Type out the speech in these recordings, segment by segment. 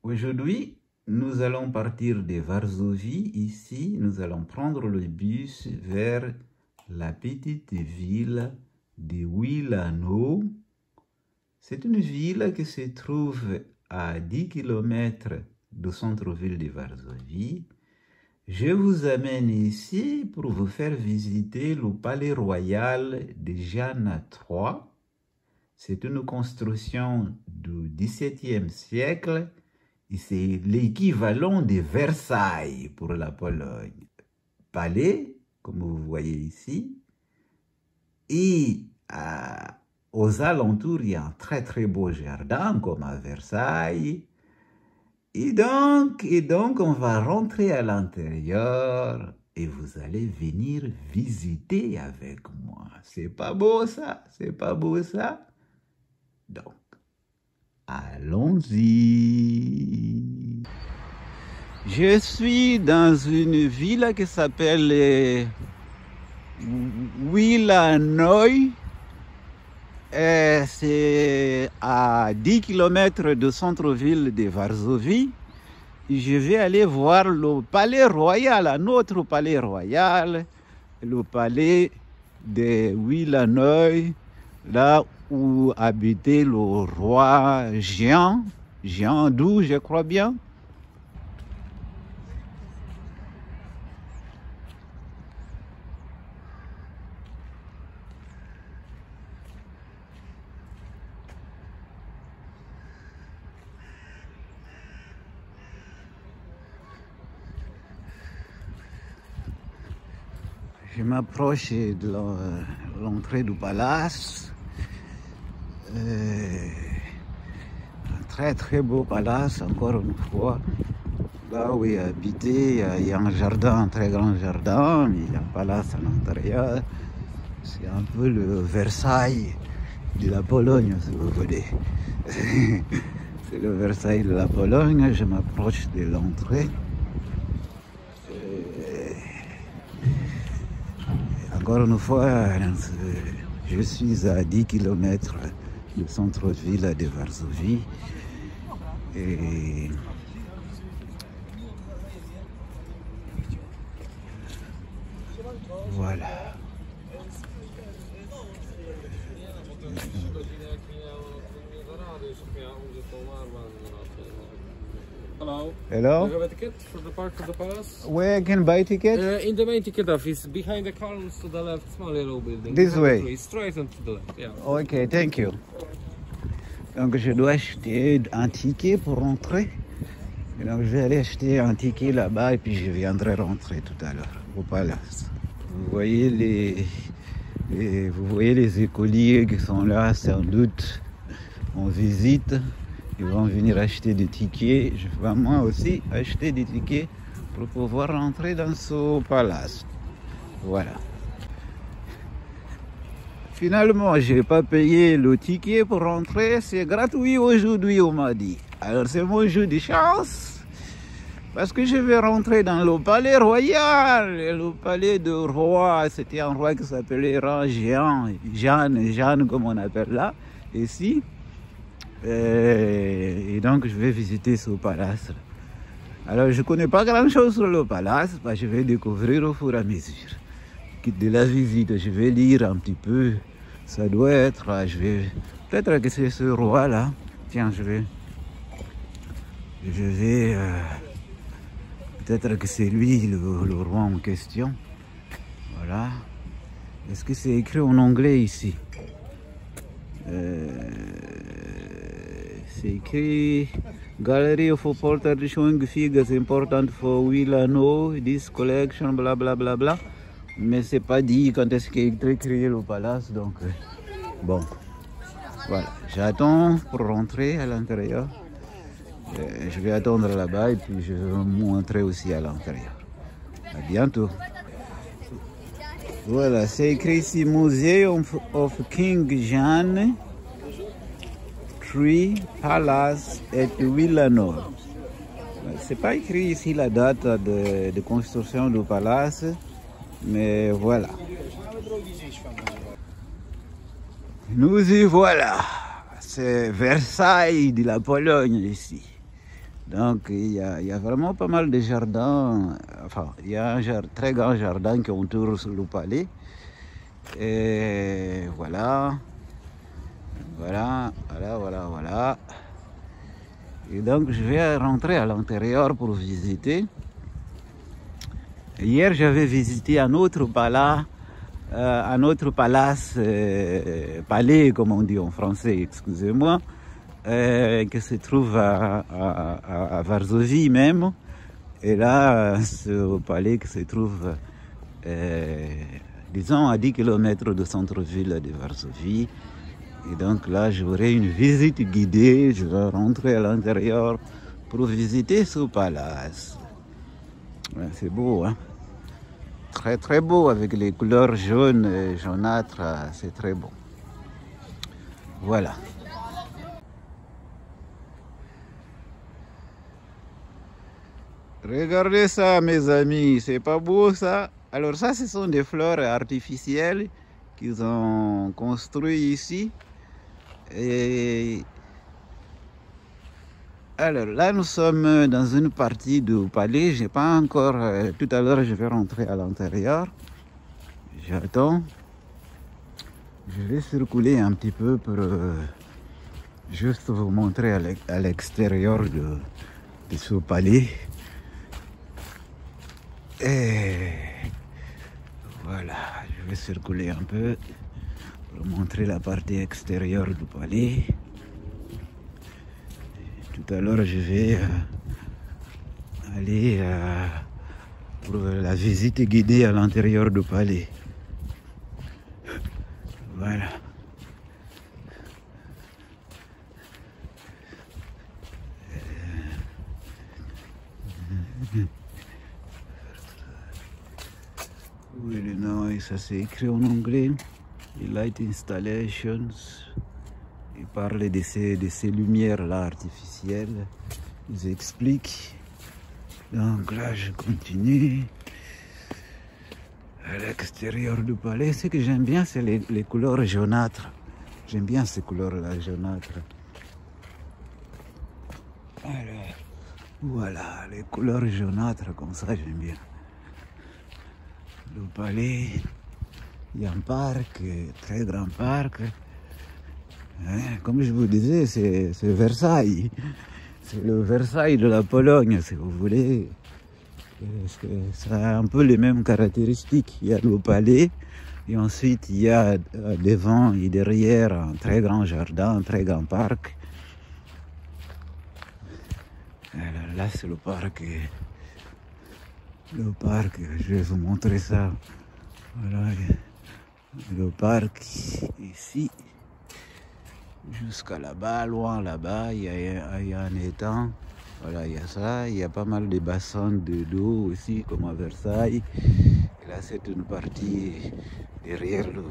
Aujourd'hui, nous allons partir de Varsovie. Ici, nous allons prendre le bus vers la petite ville de Wilano. C'est une ville qui se trouve à 10 km du centre-ville de Varsovie. Je vous amène ici pour vous faire visiter le palais royal de Jeanne III. C'est une construction du XVIIe siècle et c'est l'équivalent de Versailles pour la Pologne. Palais, comme vous voyez ici, et aux alentours, il y a un très très beau jardin comme à Versailles. Et donc, on va rentrer à l'intérieur et vous allez venir visiter avec moi. C'est pas beau ça? C'est pas beau ça? Donc, allons-y. Je suis dans une ville qui s'appelle Wilanoy. C'est à 10 km du centre-ville de Varsovie. Je vais aller voir le palais royal, un autre palais royal, le palais de Wilanoy, là où habitait le roi Jean II, je crois bien. Je m'approche de l'entrée du palace. Un très très beau palace, encore une fois. Là où il est habité, il y a un jardin, un très grand jardin, mais il y a un palace à l'intérieur. C'est un peu le Versailles de la Pologne, si vous voulez. C'est le Versailles de la Pologne. Je m'approche de l'entrée. Encore une fois, je suis à 10 km du centre-ville de Varsovie. Et voilà. Hello. Hello? Do you have a ticket for the park of the palace? Where I can buy ticket? In the main ticket office, behind the columns to the left, small yellow building. This way? Straight and to the left, yeah. Ok, thank you. Donc je dois acheter un ticket pour rentrer. Et donc je vais aller acheter un ticket là-bas et puis je viendrai rentrer tout à l'heure au palace. Vous voyez les écoliers qui sont là, sans doute en visite. Ils vont venir acheter des tickets. Je vais moi aussi acheter des tickets pour pouvoir rentrer dans ce palace. Voilà. Finalement, je n'ai pas payé le ticket pour rentrer. C'est gratuit aujourd'hui, on m'a dit. Alors c'est mon jeu de chance. Parce que je vais rentrer dans le palais royal. Le palais de roi, c'était un roi qui s'appelait Jeanne, comme on appelle là, ici. Et donc je vais visiter ce palace. Alors je ne connais pas grand chose sur le palace, bah, je vais découvrir au fur et à mesure de la visite. Je vais lire un petit peu. Ça doit être, peut-être que c'est ce roi là. Tiens, je vais peut-être que c'est lui le roi en question. Voilà. Est-ce que c'est écrit en anglais ici? C'est écrit Gallery of Portrait showing figures important for Wilano, this collection, bla bla bla bla. Mais c'est pas dit quand est-ce qu'il est écrit le palace, donc bon. Voilà, j'attends pour rentrer à l'intérieur. Je vais attendre là-bas et puis je vais vous montrer aussi à l'intérieur. À bientôt. Voilà, c'est écrit ici Museum of King Jeanne III Palace at Wilano. C'est pas écrit ici la date de construction du palace, mais voilà. Nous y voilà. C'est Versailles de la Pologne ici. Donc il y a vraiment pas mal de jardins. Enfin, il y a un très grand jardin qui entoure le palais. Et voilà. Voilà. Et donc je vais rentrer à l'intérieur pour visiter. Hier j'avais visité un autre palace, palais comme on dit en français, excusez-moi, qui se trouve à Varsovie même. Et là, ce palais qui se trouve, disons, à 10 km du centre-ville de Varsovie. Et donc là, j'aurai une visite guidée. Je vais rentrer à l'intérieur pour visiter ce palace. Ouais, c'est beau, hein? Très très beau avec les couleurs jaunes et jaunâtres. C'est très beau. Voilà. Regardez ça, mes amis, c'est pas beau ça? Alors ça, ce sont des fleurs artificielles qu'ils ont construites ici. Et alors là, nous sommes dans une partie du palais. J'ai pas encore. Tout à l'heure, je vais rentrer à l'intérieur. J'attends. Je vais circuler un petit peu pour juste vous montrer à l'extérieur de ce palais. Et voilà, je vais circuler un peu pour montrer la partie extérieure du palais. Tout à l'heure, je vais aller pour la visite guidée à l'intérieur du palais. Voilà. Oui, le nom, ça c'est écrit en anglais. The Light Installations. Ils parlent de ces lumières-là artificielles. Ils expliquent. Donc là, je continue. À l'extérieur du palais, ce que j'aime bien, c'est les couleurs jaunâtres. J'aime bien ces couleurs-là jaunâtres. Alors, voilà, les couleurs jaunâtres comme ça, j'aime bien. Le palais, il y a un parc, très grand parc. Comme je vous disais, c'est Versailles. C'est le Versailles de la Pologne, si vous voulez. Ça a un peu les mêmes caractéristiques. Il y a le palais, et ensuite il y a devant et derrière un très grand jardin, un très grand parc. Alors là, c'est le parc. Le parc, je vais vous montrer ça. Voilà, le parc ici. Jusqu'à là-bas, loin là-bas, il y a un étang. Voilà, il y a ça. Il y a pas mal de bassins d'eau aussi, comme à Versailles. Et là, c'est une partie derrière le.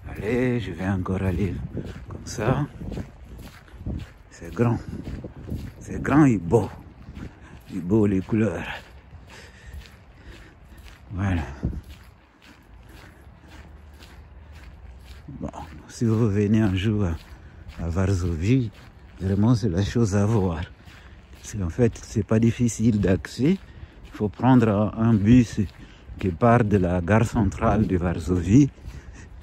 Allez, je vais encore aller comme ça. C'est grand. C'est grand et beau. Et beau les couleurs. Voilà. Bon, si vous venez un jour à Varsovie, vraiment c'est la chose à voir. En fait, c'est pas difficile d'accès. Il faut prendre un bus qui part de la gare centrale de Varsovie.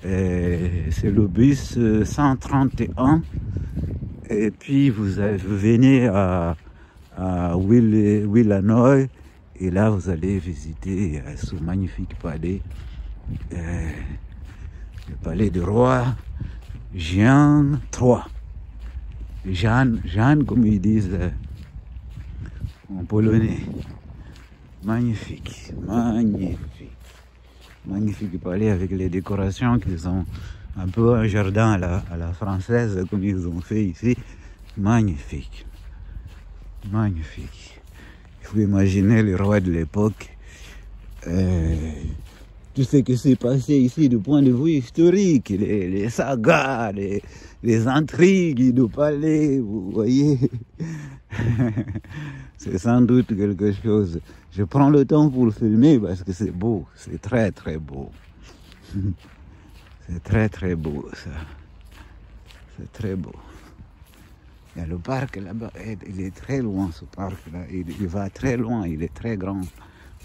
C'est le bus 131. Et puis vous venez à Wilanoy. Et là, vous allez visiter ce magnifique palais. Le palais du roi Jean III. Jeanne, comme ils disent en polonais. Magnifique, magnifique. Magnifique palais avec les décorations qu'ils ont. Un peu un jardin à la française, comme ils ont fait ici. Magnifique. Magnifique. Il faut imaginer les rois de l'époque. Tout ce qui s'est passé ici du point de vue historique, les sagas, les intrigues du palais, vous voyez. C'est sans doute quelque chose. Je prends le temps pour le filmer parce que c'est beau, c'est très très beau. C'est très très beau ça. C'est très beau. Il y a le parc là-bas, il est très loin ce parc-là, il va très loin, il est très grand.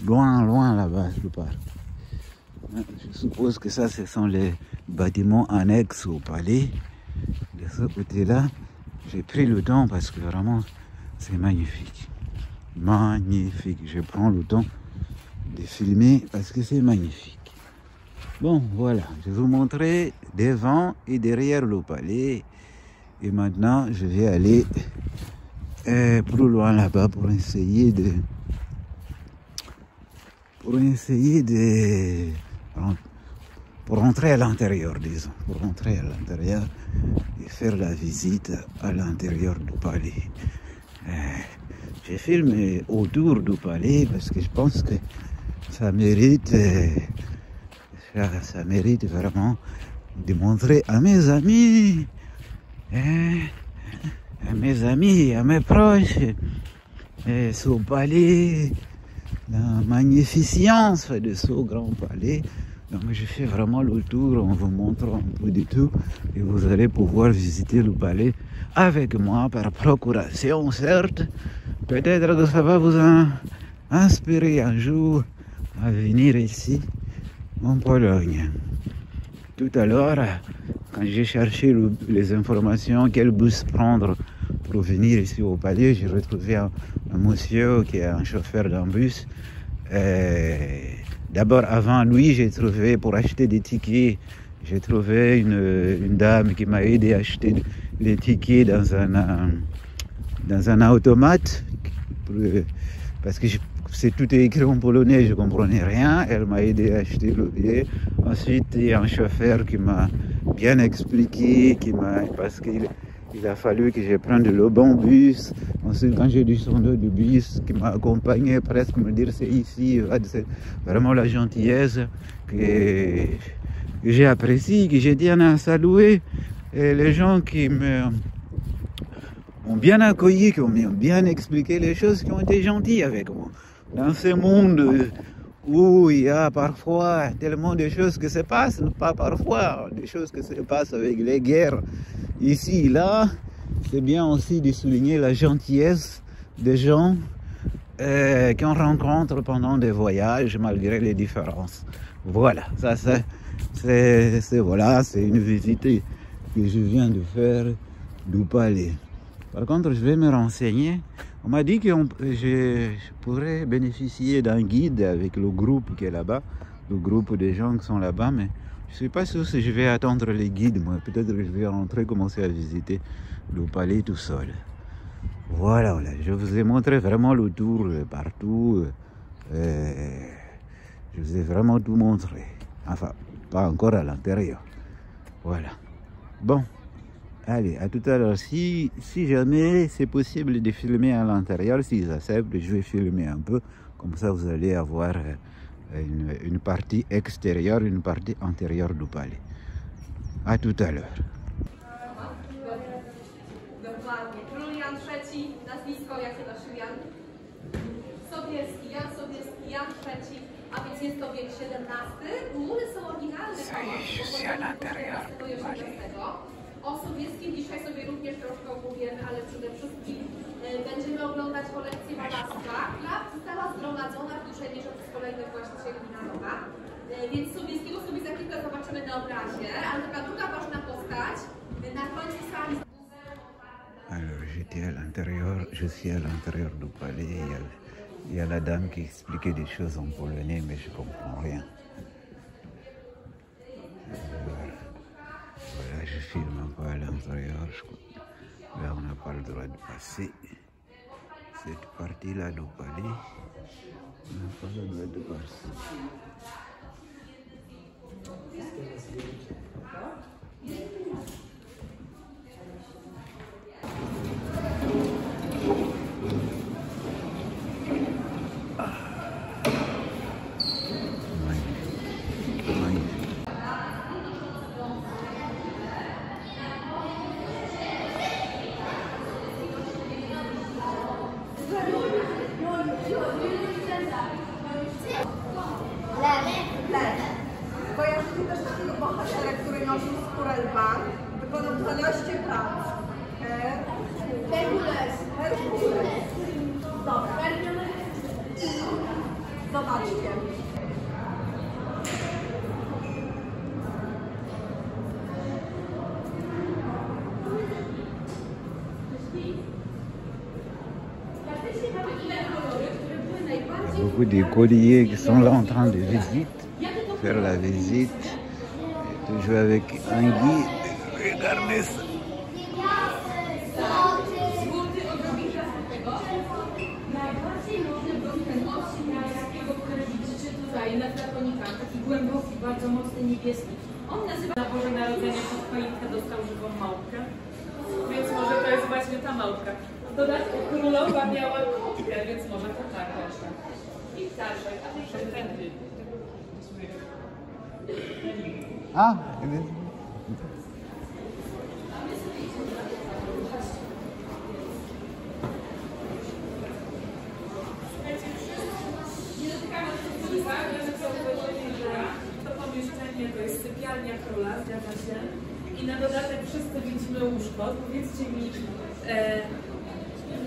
Loin, loin là-bas, le parc. Je suppose que ça, ce sont les bâtiments annexes au palais. De ce côté-là, j'ai pris le temps parce que vraiment, c'est magnifique. Magnifique. Je prends le temps de filmer parce que c'est magnifique. Bon, voilà. Je vais vous montrer devant et derrière le palais. Et maintenant, je vais aller plus loin là-bas pour essayer de pour rentrer à l'intérieur, disons, pour rentrer à l'intérieur et faire la visite à l'intérieur du palais. J'ai filmé autour du palais parce que je pense que ça mérite vraiment de montrer à mes amis, à mes proches, ce palais, la magnificence de ce grand palais. Donc je fais vraiment le tour en vous montrant un peu de tout et vous allez pouvoir visiter le palais avec moi par procuration, certes. Peut-être que ça va vous inspirer un jour à venir ici en Pologne. Tout à l'heure, quand j'ai cherché les informations, quel bus prendre pour venir ici au palais, j'ai retrouvé un monsieur qui est un chauffeur d'un bus. D'abord, avant lui, j'ai trouvé, pour acheter des tickets, j'ai trouvé une dame qui m'a aidé à acheter les tickets dans un automate, parce que c'est tout écrit en polonais, je ne comprenais rien. Elle m'a aidé à acheter le billet. Ensuite, il y a un chauffeur qui m'a bien expliqué, parce qu'il a fallu que je prenne le bon bus. Ensuite, quand j'ai descendu du bus, qui m'a accompagné presque me dire c'est ici, c'est vraiment la gentillesse que j'ai appréciée, que j'ai bien à saluer. Et les gens qui m'ont bien accueilli, qui m'ont bien expliqué les choses, qui ont été gentils avec moi. Dans ce monde où il y a parfois tellement de choses qui se passent, pas parfois, des choses qui se passent avec les guerres ici, là, c'est bien aussi de souligner la gentillesse des gens qu'on rencontre pendant des voyages, malgré les différences. Voilà, ça c'est une visite que je viens de faire du palais. Par contre, je vais me renseigner. On m'a dit que je pourrais bénéficier d'un guide avec le groupe qui est là-bas, le groupe des gens qui sont là-bas, mais je ne sais pas si je vais attendre les guides, moi. Peut-être que je vais rentrer, commencer à visiter le palais tout seul. Voilà, je vous ai montré vraiment le tour partout. Je vous ai vraiment tout montré. Enfin, pas encore à l'intérieur. Voilà. Bon. Allez, à tout à l'heure. Si jamais c'est possible de filmer à l'intérieur, s'ils acceptent, je vais filmer un peu. Comme ça, vous allez avoir une partie extérieure, une partie intérieure du palais. À tout à l'heure. Dokładnie. Król Jan III, nazwisko jak to nasz Jan Sobieski, Jan III, a więc jest to wiek XVII. Mury są oryginalne O Sobieskim dzisiaj sobie również troszkę opowiemy, ale przede wszystkim będziemy oglądać kolekcję malarstwa, która została zgromadzona w dużej mierze przez kolejnych właścicieli Milanowa. Więc Sobieskiego sobie za chwilkę zobaczymy na obrazie, ale taka druga ważna postać na końcu sali. Alors je suis à l'intérieur du palais, il y a la dame qui expliquait des choses en polonais, mais je ne comprends rien. Voilà, je filme un peu à l'intérieur, là on n'a pas le droit de passer cette partie-là du palais, on n'a pas le droit de passer. Kojarzycie też takiego bohatera, który nosił skórę lwa, wykonał 12 prac. Herkules. Dobra. Zobaczcie. Beaucoup d'écoliers qui sont là en train de faire la visite, de jouer avec un guide. Regardez ça. Na flakonika, taki głęboki, bardzo mocny niebieski. On nazywa na Boże Narodzenie pod choinkę dostał żywą małpkę, więc może to jest właśnie ta małpka. W dodatku królowa miała kotkę, więc może to tak jeszcze. I ptaszek, a ty tędy. Ah, To pomieszczenie to jest sypialnia króla, zgadza się. I na dodatek wszyscy widzimy łóżko. Powiedzcie mi,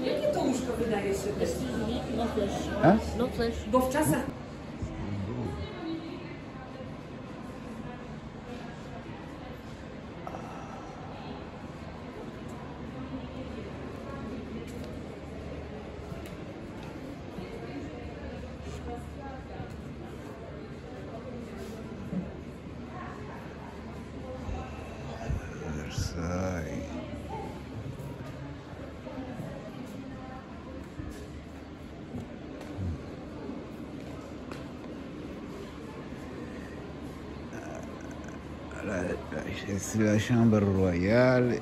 jakie to łóżko wydaje się być? No też. Bo w czasach Versailles. C'est la chambre royale.